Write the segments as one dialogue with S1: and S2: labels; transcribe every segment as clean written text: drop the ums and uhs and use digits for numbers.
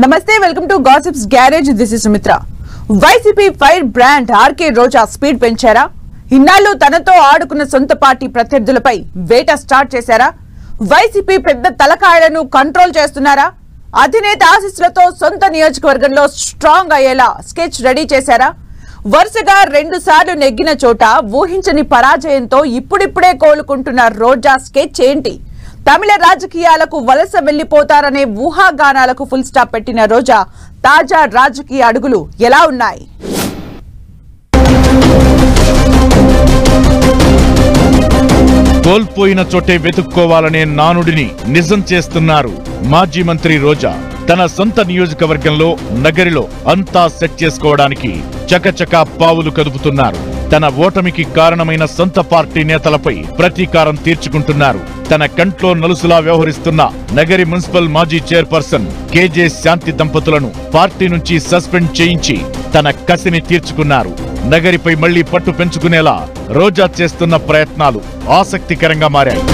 S1: నమస్తే welcome to Gossips Garage. This is Sumitra. YCP fire brand RK Roja speed పెంచారా? ఇన్నాళ్ళు తనతో ఆడుకున్న సొంత పార్టీ ప్రత్యర్థులపై వేట స్టార్ట్ చేశారా? వైసీపీ పెద్ద తలకాయలను కంట్రోల్ చేస్తున్నారా? అధినేత ఆశీస్సులతో సొంత నియోజకవర్గంలో స్ట్రాంగ్ అయ్యేలా స్కెచ్ రెడీ చేశారా? వరుసగా 2 సార్లు నెగ్గిన చోట ఊహించని పరాజయంతో ఇప్పుడిప్పుడే కోలుకుంటున్న రోజా స్కెచ్ ఏంటి? తమిళ రాజకీయాలకు వలస వెళ్లిపోతారనే ఊహాగానాలకు ఫుల్ స్టాప్ పెట్టిన రోజా తాజా రాజకీయ అడుగులు ఎలా ఉన్నాయి?
S2: కోల్పోయిన చోటే వెతుక్కోవాలనే నానుడిని నిజం చేస్తున్నారు మాజీ మంత్రి రోజా. తన సొంత నియోజకవర్గంలో నగరిలో అంతా సెట్ చేసుకోవడానికి చకచకా పావులు కదుపుతున్నారు. తన ఓటమికి కారణమైన సొంత పార్టీ నేతలపై ప్రతీకారం తీర్చుకుంటున్నారు. తన కంట్లో నలుసులా వ్యవహరిస్తున్న నగరి మున్సిపల్ మాజీ చైర్పర్సన్ కేజే శాంతి దంపతులను పార్టీ నుంచి సస్పెండ్ చేయించి తన కసిని తీర్చుకున్నారు. నగరిపై మళ్లీ పట్టు పెంచుకునేలా రోజా చేస్తున్న ప్రయత్నాలు ఆసక్తికరంగా మారాయి.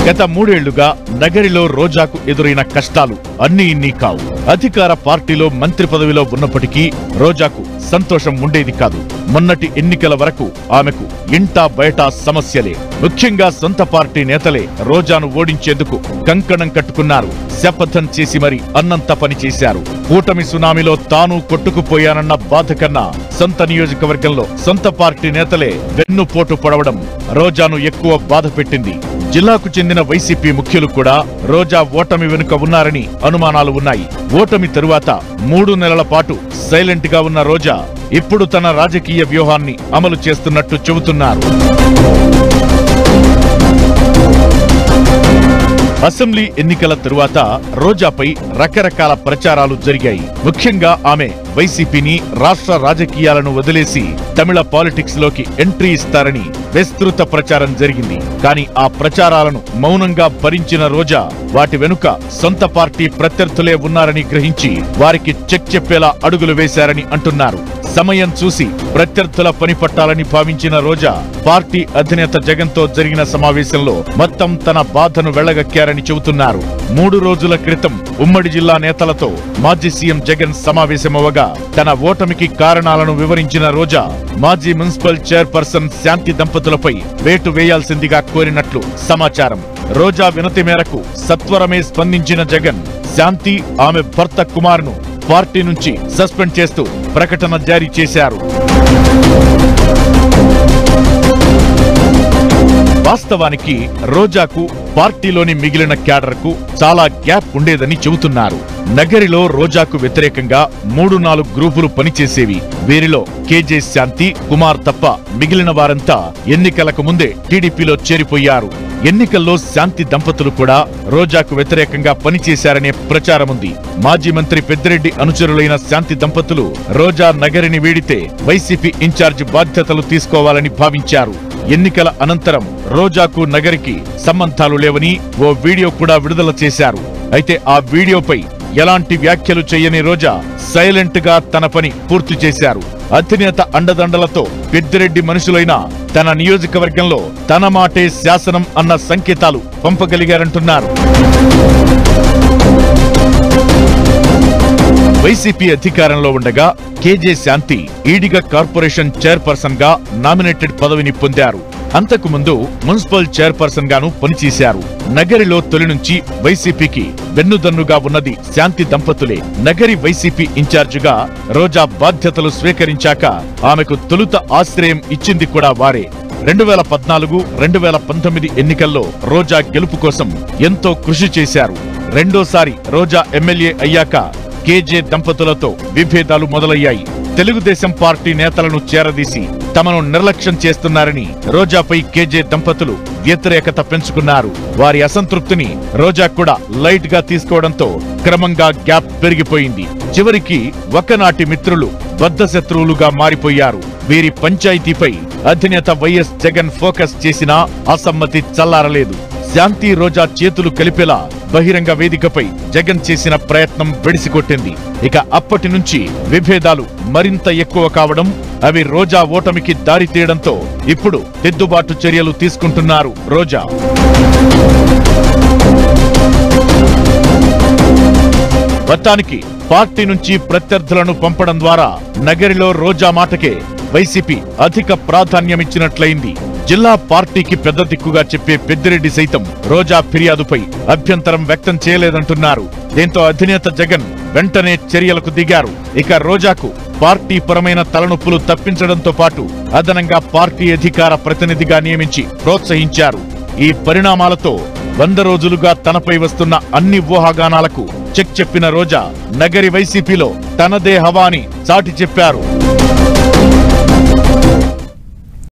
S2: గత 3 ఏళ్లుగా నగరిలో రోజాకు ఎదురైన కష్టాలు అన్నీ ఇన్ని కావు. అధికార పార్టీలో మంత్రి పదవిలో ఉన్నప్పటికీ రోజాకు సంతోషం ఉండేది కాదు. మొన్నటి ఎన్నికల వరకు ఆమెకు ఇంటా బయట సమస్యలే. ముఖ్యంగా సొంత పార్టీ నేతలే రోజాను ఓడించేందుకు కంకణం కట్టుకున్నారు. శపథం చేసి మరి అన్నంత పని చేశారు. కూటమి సునామీలో తాను కొట్టుకుపోయానన్న బాధ కన్నా సొంత నియోజకవర్గంలో సొంత పార్టీ నేతలే వెన్నుపోటు పొడవడం రోజాను ఎక్కువ బాధ పెట్టింది. జిల్లాకు చెందిన వైసీపీ ముఖ్యులు కూడా రోజా ఓటమి వెనుక ఉన్నారని అనుమానాలు ఉన్నాయి. ఓటమి తరువాత 3 నెలల పాటు సైలెంట్ గా ఉన్న రోజా ఇప్పుడు తన రాజకీయ వ్యూహాన్ని అమలు చేస్తున్నట్టు చెబుతున్నారు. అసెంబ్లీ ఎన్నికల తరువాత రోజాపై రకరకాల ప్రచారాలు జరిగాయి. ముఖ్యంగా ఆమె వైసీపీని, రాష్ట్ర రాజకీయాలను వదిలేసి తమిళ పాలిటిక్స్ లోకి ఎంట్రీ ఇస్తారని విస్తృత ప్రచారం జరిగింది. కానీ ఆ ప్రచారాలను మౌనంగా భరించిన రోజా వాటి వెనుక సొంత పార్టీ ప్రత్యర్థులే ఉన్నారని గ్రహించి వారికి చెక్ చెప్పేలా అడుగులు వేశారని అంటున్నారు. సమయం చూసి ప్రత్యర్థుల పని పట్టాలని భావించిన రోజా పార్టీ అధినేత జగన్ తో జరిగిన సమావేశంలో మొత్తం తన బాధను వెళ్లగక్కారని చెబుతున్నారు. 3 రోజుల క్రితం ఉమ్మడి జిల్లా నేతలతో మాజీ సీఎం జగన్ సమావేశమవగా తన ఓటమికి కారణాలను వివరించిన రోజా మాజీ మున్సిపల్ చైర్పర్సన్ శాంతి దంపతులపై వేటు వేయాల్సిందిగా కోరినట్లు సమాచారం. రోజా వినతి మేరకు సత్వరమే స్పందించిన జగన్ శాంతి, ఆమె భర్త కుమార్ను పార్టీ నుంచి సస్పెండ్ చేస్తూ ప్రకటన జారీ చేశారు. వాస్తవానికి రోజాకు పార్టీలోని మిగిలిన క్యాడర్కు చాలా గ్యాప్ ఉండేదని చెబుతున్నారు. నగరిలో రోజాకు వ్యతిరేకంగా 3-4 గ్రూపులు పనిచేసేవి. వీరిలో కేజే శాంతి, కుమార్ తప్ప మిగిలిన వారంతా ఎన్నికలకు ముందే టీడీపీలో చేరిపోయారు. ఎన్నికల్లో శాంతి దంపతులు కూడా రోజాకు వ్యతిరేకంగా పనిచేశారనే ప్రచారముంది. మాజీ మంత్రి పెద్దిరెడ్డి అనుచరులైన శాంతి దంపతులు రోజా నగరిని వీడితే వైసీపీ ఇన్ఛార్జి బాధ్యతలు తీసుకోవాలని భావించారు. ఎన్నికల అనంతరం రోజాకు నగరికి సంబంధాలు లేవని ఓ వీడియో కూడా విడుదల చేశారు. అయితే ఆ వీడియోపై ఎలాంటి వ్యాఖ్యలు చేయని రోజా సైలెంట్ గా తన పని పూర్తి చేశారు. అధినేత అండదండలతో పెద్దిరెడ్డి మనుషులైన తన నియోజకవర్గంలో తన మాటే శాసనం అన్న సంకేతాలు పంపగలిగారంటున్నారు. వైసీపీ అధికారంలో ఉండగా కేజే శాంతి ఈడిగ కార్పొరేషన్ చైర్పర్సన్ గా నామినేటెడ్ పదవిని పొందారు. అంతకుముందు మున్సిపల్ చైర్పర్సన్ గాను పనిచేశారు. నగరిలో తొలి నుంచి వైసీపీకి వెన్నుదన్నుగా ఉన్నది శాంతి దంపతులే. నగరి వైసీపీ ఇన్ఛార్జిగా రోజా బాధ్యతలు స్వీకరించాక ఆమెకు తొలుత ఆశ్రయం ఇచ్చింది కూడా వారే. 2014, 2019 ఎన్నికల్లో రోజా గెలుపు కోసం ఎంతో కృషి చేశారు. రెండోసారి రోజా ఎమ్మెల్యే అయ్యాక కేజే దంపతులతో విభేదాలు మొదలయ్యాయి. తెలుగుదేశం పార్టీ నేతలను చేరదీసి తమను నిర్లక్ష్యం చేస్తున్నారని రోజాపై కేజే దంపతులు వ్యతిరేకత పెంచుకున్నారు. వారి అసంతృప్తిని రోజా కూడా లైట్ గా తీసుకోవడంతో క్రమంగా గ్యాప్ పెరిగిపోయింది. చివరికి ఒకనాటి మిత్రులు బద్ధశత్రువులుగా మారిపోయారు. వీరి పంచాయతీపై అధినేత వైఎస్ జగన్ ఫోకస్ చేసినా అసమ్మతి చల్లారలేదు. శాంతి, రోజా చేతులు కలిపేలా బహిరంగ వేదికపై జగన్ చేసిన ప్రయత్నం వెడిసికొట్టింది. ఇక అప్పటి నుంచి విభేదాలు మరింత ఎక్కువ కావడం, అవి రోజా ఓటమికి దారితీయడంతో ఇప్పుడు దిద్దుబాటు చర్యలు తీసుకుంటున్నారు రోజా. మొత్తానికి పార్టీ నుంచి ప్రత్యర్థులను పంపడం ద్వారా నగరిలో రోజా మాటకే వైసీపీ అధిక ప్రాధాన్యమిచ్చినట్లయింది. జిల్లా పార్టీకి పెద్ద దిక్కుగా చెప్పే పెద్దిరెడ్డి సైతం రోజా ఫిర్యాదుపై అభ్యంతరం వ్యక్తం చేయలేదంటున్నారు. దీంతో అధినేత జగన్ వెంటనే చర్యలకు దిగారు. ఇక రోజాకు పార్టీ పరమైన తలనొప్పులు తప్పించడంతో పాటు అదనంగా పార్టీ అధికార ప్రతినిధిగా నియమించి ప్రోత్సహించారు. ఈ పరిణామాలతో 100 రోజులుగా తనపై వస్తున్న అన్ని ఊహాగానాలకు చెక్ చెప్పిన రోజా నగరి వైసీపీలో తనదే హవా అని చాటి చెప్పారు.